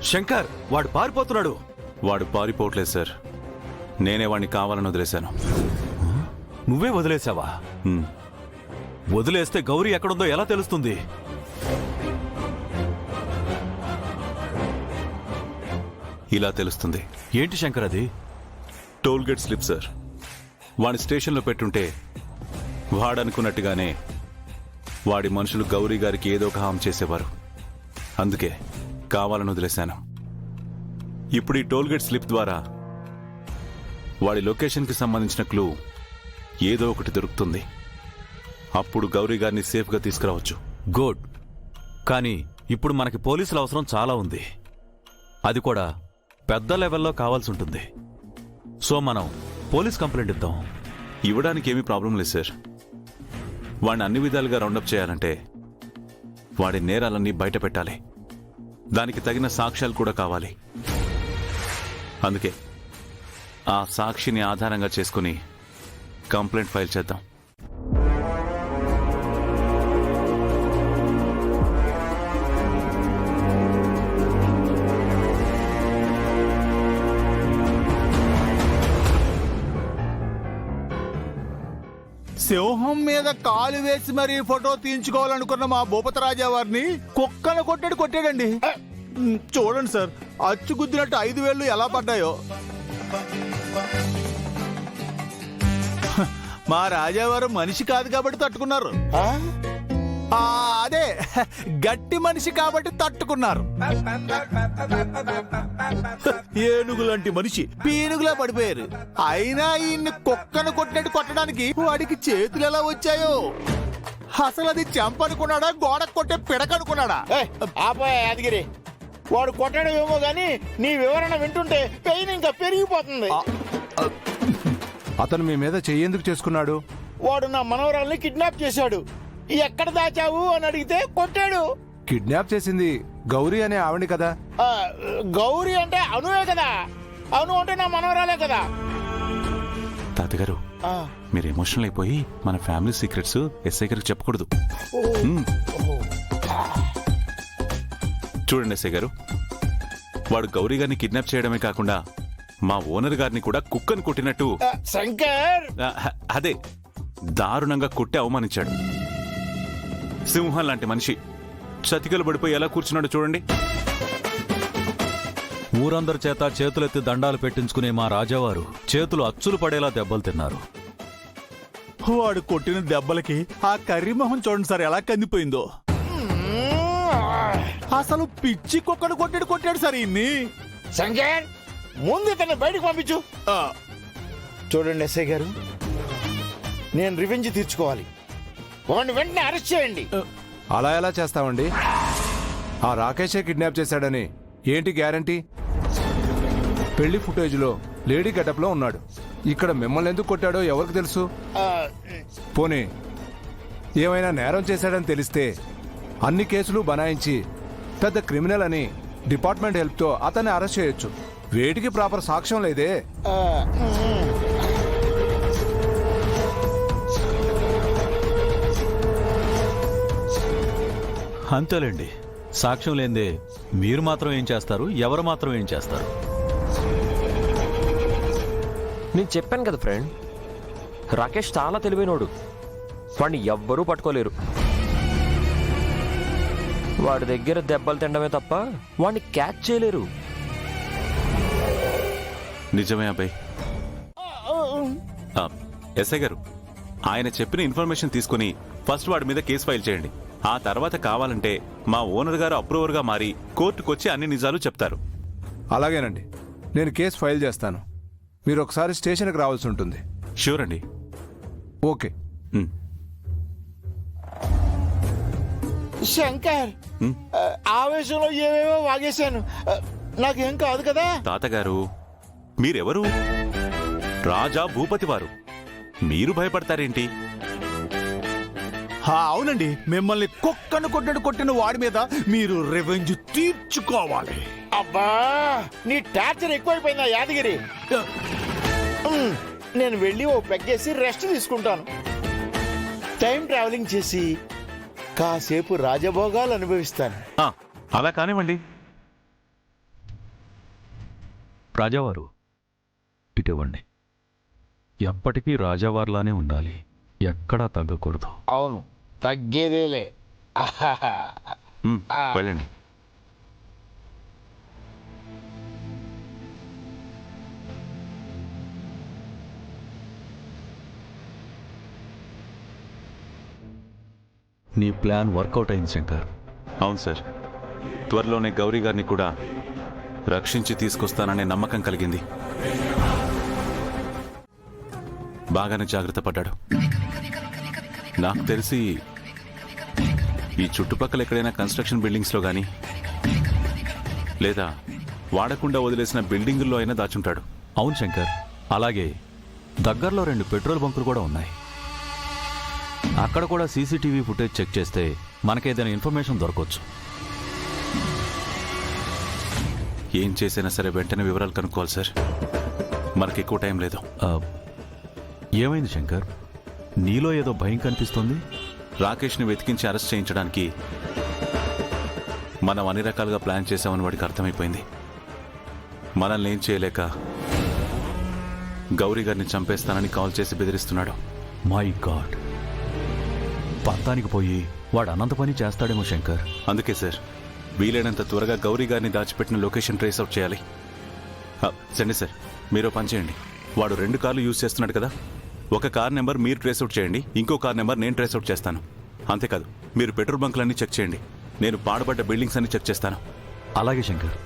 శంకర్, వాడు పారిపోతున్నాడు. వాడు పారిపోవట్లేదు సార్, నేనే వాడిని కావాలని వదిలేశాను. నువ్వే వదిలేసావా? వదిలేస్తే గౌరీ ఎక్కడుందో ఎలా తెలుస్తుంది? ఇలా తెలుస్తుంది. ఏంటి శంకర్ అది? Tollgate slip sir. వాడి స్టేషన్లో పెట్టుంటే వాడనుకున్నట్టుగానే వాడి మనుషులు గౌరీ గారికి ఏదో ఒక హామ్ చేసేవారు. అందుకే కావాలని వదిలేశాను. ఇప్పుడు ఈ టోల్గేట్ స్లిప్ ద్వారా వాడి లొకేషన్కి సంబంధించిన క్లూ ఏదో ఒకటి దొరుకుతుంది. అప్పుడు గౌరీ గారిని సేఫ్గా తీసుకురావచ్చు. గుడ్. కానీ ఇప్పుడు మనకి పోలీసుల అవసరం చాలా ఉంది. అది కూడా పెద్ద లెవెల్లో కావాల్సి ఉంటుంది. సో మనం పోలీస్ కంప్లైంట్ ఇద్దాం. ఇవ్వడానికి ఏమీ ప్రాబ్లం లేదు సార్. వాడిని అన్ని విధాలుగా రౌండప్ చేయాలంటే వాడి నేరాలన్నీ బయట పెట్టాలి. దానికి తగిన సాక్ష్యాలు కూడా కావాలి. అందుకే ఆ సాక్షిని ఆధారంగా చేసుకుని కంప్లైంట్ ఫైల్ చేద్దాం. సింహం మీద కాలు వేసి మరీ ఫోటో తీయించుకోవాలనుకున్న మా భూపతరాజా వారిని కుక్కను కొట్టాడండి. చూడండి సార్, అచ్చుగుద్దినట్టు 5 వేళ్ళు ఎలా పడ్డాయో. మా రాజావారు మనిషి కాదు కాబట్టి తట్టుకున్నారు. అదే గట్టి మనిషి కాబట్టి తట్టుకున్నారు. ఏనుగు లాంటి మనిషి పీనుగులా పడిపోయారు. అయినా ఈయన్ని కుక్కను కొట్టినట్టు కొట్టడానికి వాడికి చేతులు ఎలా వచ్చాయో. అసలు అది చెంపనుకున్నాడా, గోడ కొట్టే పిడకనుకున్నాడా? యాదగిరి, వాడు కొట్టడం ఏమో గాని నీ వివరణ వింటుంటే పెయిన్ ఇంకా పెరిగిపోతుంది. అతను మీ మీద చెయ్యేందుకు చేసుకున్నాడు? వాడు నా మనవరాల్ని కిడ్నాప్ చేశాడు. ఎక్కడ దాచావు అని అడిగితే కొట్టాడు. కిడ్నాప్ చేసింది గౌరీ అనే ఆవిడ కదా? గౌరీ అంటే అనువే కదా. అను అంటే నా మనవరాలే కదా. తాతగారు, మీరు ఎమోషనల్ అయిపోయి మన ఫ్యామిలీ సీక్రెట్స్ ఎస్ఐ గారికి చెప్పకూడదు. చూడండి ఎస్ఐ గారు, వాడు గౌరీ గారిని కిడ్నాప్ చేయడమే కాకుండా మా ఓనర్ గారిని కూడా కుక్కను కొట్టినట్టు శంకర్ అదే దారుణంగా కొట్టి అవమానించాడు. సింహం లాంటి మనిషి చతికలు పడిపోయి ఎలా కూర్చున్నాడు చూడండి. ఊరందరి చేత చేతులెత్తి దండాలు పెట్టించుకునే మా రాజావారు చేతులు అచ్చులు పడేలా దెబ్బలు తిన్నారు. వాడు కొట్టిన దెబ్బలకి ఆ కర్రీ మొహం చూడండి సార్ ఎలా కందిపోయిందో. అసలు పిచ్చి కుక్కను కొట్టాడు సార్ ఇన్ని. శంకర్, ముందు ఇతన్ని బయటకు పంపించు. చూడండి ఎస్ఐ గారు, నేను రివెంజ్ తీర్చుకోవాలి. వాడిని వెంటనే అరెస్ట్ చేయండి. అలా ఎలా చేస్తామండి? ఆ రాకేషే కిడ్నాప్ చేశాడని ఏంటి గ్యారంటీ? పెళ్లి ఫుటేజ్లో లేడీ గెటప్లో ఉన్నాడు. ఇక్కడ మిమ్మల్ని ఎందుకు కొట్టాడో ఎవరికి తెలుసు? పోనీ ఏమైనా నేరం చేశాడని తెలిస్తే అన్ని కేసులు బనాయించి పెద్ద క్రిమినల్ అని డిపార్ట్మెంట్ హెల్ప్తో అతన్ని అరెస్ట్ చేయొచ్చు. వేటికి ప్రాపర్ సాక్ష్యం లేదే. అంతేలేండి, సాక్ష్యం లేదే మీరు మాత్రం ఏం చేస్తారు, ఎవరు మాత్రం ఏం చేస్తారు? నేను చెప్పాను కదా ఫ్రెండ్, రాకేష్ చాలా తెలివైనోడు. వాడిని ఎవ్వరూ పట్టుకోలేరు. వాడి దగ్గర దెబ్బలు తినడమే తప్ప వాడిని క్యాచ్ చేయలేరు. నిజమే అబ్బాయి. ఎస్ఐ గారు, ఆయన చెప్పిన ఇన్ఫర్మేషన్ తీసుకుని ఫస్ట్ వాడి మీద కేసు ఫైల్ చేయండి. ఆ తర్వాత కావాలంటే మా ఓనర్ గారు అప్రూవర్గా మారి కోర్టుకొచ్చి అన్ని నిజాలు చెప్తారు. అలాగేనండి, నేను కేసు ఫైల్ చేస్తాను. మీరు ఒకసారి స్టేషన్కి రావాల్సి ఉంటుంది. ష్యూర్ అండి. ఓకే. శంకర్, ఆవేశంలో ఏవేవో వాగేశాను. నాకేం కాదు కదా. తాతగారు, మీరెవరు? రాజా భూపతి వారు. మీరు భయపడతారేంటి? అవునండి, మిమ్మల్ని కుక్కను కొట్టిన వాడి మీద మీరు రివెంజ్ తీర్చుకోవాలి. అబ్బా, నీ టార్చర్ ఎక్కువైపోయిందా యాదగిరి? నేను వెళ్ళి ఓ పెగ్గేసి రెస్ట్ తీసుకుంటాను. టైం ట్రావెలింగ్ చేసి కాసేపు రాజభోగాలు అనుభవిస్తాను. అలా కానివ్వండి. రాజావారు ఇటివ్వండి. ఎప్పటికీ రాజావారిలానే ఉండాలి, ఎక్కడా తగ్గకూడదు. అవును, తగ్గేదేలే. వెళ్ళండి. నీ ప్లాన్ వర్కౌట్ అయింది శంకర్. అవును సార్, త్వరలోనే గౌరీ గారిని కూడా రక్షించి తీసుకొస్తాననే నమ్మకం కలిగింది. బాగానే జాగ్రత్త పడ్డాడు. నాకు తెలిసి ఈ చుట్టుపక్కల ఎక్కడైనా కన్స్ట్రక్షన్ బిల్డింగ్స్లో కానీ లేదా వాడకుండా వదిలేసిన బిల్డింగుల్లో అయినా దాచుంటాడు. అవును శంకర్, అలాగే దగ్గరలో 2 పెట్రోల్ బంకులు కూడా ఉన్నాయి. అక్కడ కూడా సీసీటీవీ ఫుటేజ్ చెక్ చేస్తే మనకేదైనా ఇన్ఫర్మేషన్ దొరకవచ్చు. ఏం చేసైనా సరే వెంటనే వివరాలు కనుక్కోవాలి సార్. మనకి ఎక్కువ టైం లేదు. ఏమైంది శంకర్, నీలో ఏదో భయం కనిపిస్తుంది? రాకేష్ని వెతికించి అరెస్ట్ చేయించడానికి మనం అన్ని రకాలుగా ప్లాన్ చేశామని వాడికి అర్థమైపోయింది. మనల్ని ఏం చేయలేక గౌరీ గారిని చంపేస్తానని కాల్ చేసి బెదిరిస్తున్నాడు. మై గాడ్, పంతానికి పోయి వాడు అనంత పని చేస్తాడేమో శంకర్. అందుకే సార్, వీలైనంత త్వరగా గౌరీ గారిని దాచిపెట్టిన లొకేషన్ ట్రేస్ అవుట్ చేయాలి. సరే సార్, మీరు పని చేయండి. వాడు 2 కార్లు యూజ్ చేస్తున్నాడు కదా, ఒక కార్ నెంబర్ మీరు ట్రేస్ అవుట్ చేయండి, ఇంకో కార్ నెంబర్ నేను ట్రేస్ అవుట్ చేస్తాను. అంతేకాదు, మీరు పెట్రోల్ బంకులన్నీ చెక్ చేయండి, నేను పాడుపడ్డ బిల్డింగ్స్ అన్ని చెక్ చేస్తాను. అలాగే శంకర్.